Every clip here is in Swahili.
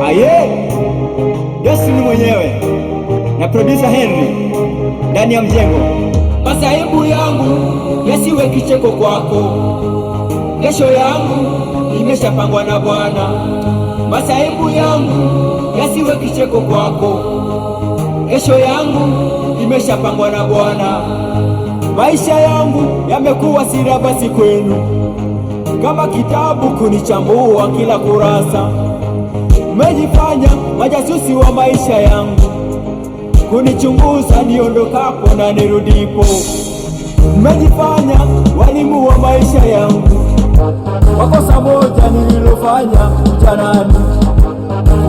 Aye, Destiny mwenyewe na producer Henry ndani ya mjengo. Masaibu yangu yasiwe kicheko kwako, kesho yangu imeshapangwa na Bwana. Masaibu yangu yasiwe kicheko kwako, kesho yangu imeshapangwa na Bwana. Maisha yangu yamekuwa silabasi kwenu, kama kitabu kunichambua kila kurasa. Mmejifanya majasusi wa maisha yangu, kunichunguza niondokapo na nirudipo. Mmejifanya walimu wa maisha yangu, wakosa moja nililofanya ujanani.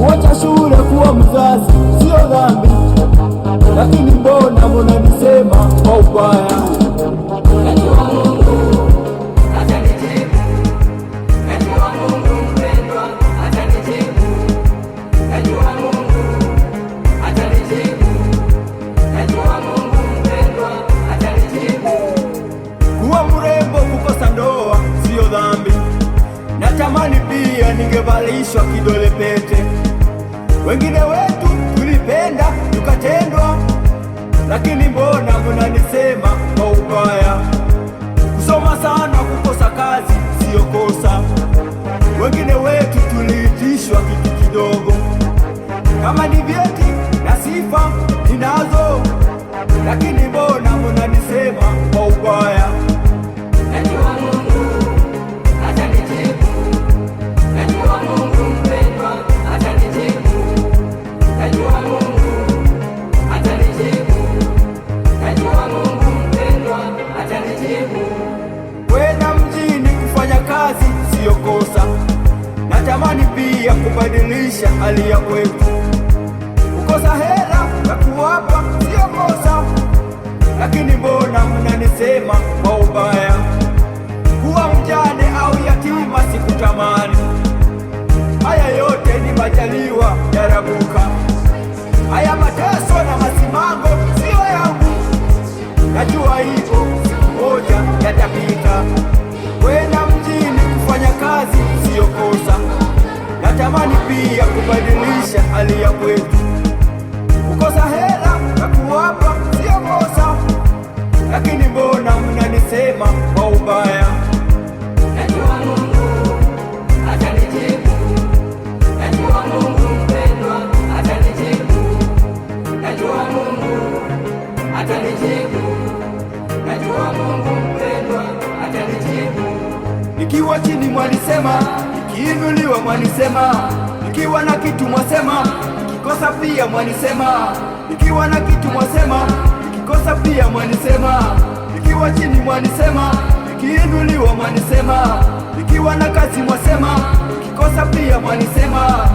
Kuacha shule kuwa mzazi sio dhambi, lakini mbona munanisema kwa ubaya? Natamani pia ningevalishwa kidole pete. Wengine wetu tulipenda tukatendwa, lakini mbona munanisema kwa ubaya? Kusoma sana kukosa kazi siyo kosa. Wengine wetu tuliitishwa kitu kidogo, kama ni vyeti na sifa ninazo, lakini mbona munanisema kwa ubaya? Kwenda mjini kufanya kazi siyo kosa. Natamani pia kubadilisha hali ya kwetu. Kukosa hela ya kuwapa siyo kosa, lakini mbona mnanisema kwa ubaya? Kuwa mjane au yatima sikutamani. Haya yote ni majaliwa ya Rabuka. Haya mateso na masimango siyo yangu, najua hivyo siku moja yatapita. Kwenda mjini kufanya kazi siyo kosa. Natamani pia kubadilisha hali ya kwetu. Kukosa hela ya kuwapa siyo kosa, lakini mbona mnanisema kwa ubaya? Najua Mungu atanijibu, najua Mungu mpendwa atanijibu, najua Mungu atanijibu, najua Mungu mpendwa atanijibu. Nikiwa chini mwanisema, nikiinuliwa mwanisema, nikiwa na kitu mwasema, nikikosa pia mwanisema. Nikiwa na kitu mwasema, nikikosa pia mwanisema. Nikiwa chini mwanisema, nikiinuliwa mwanisema, nikiwa na kazi mwasema, nikikosa pia mwanisema.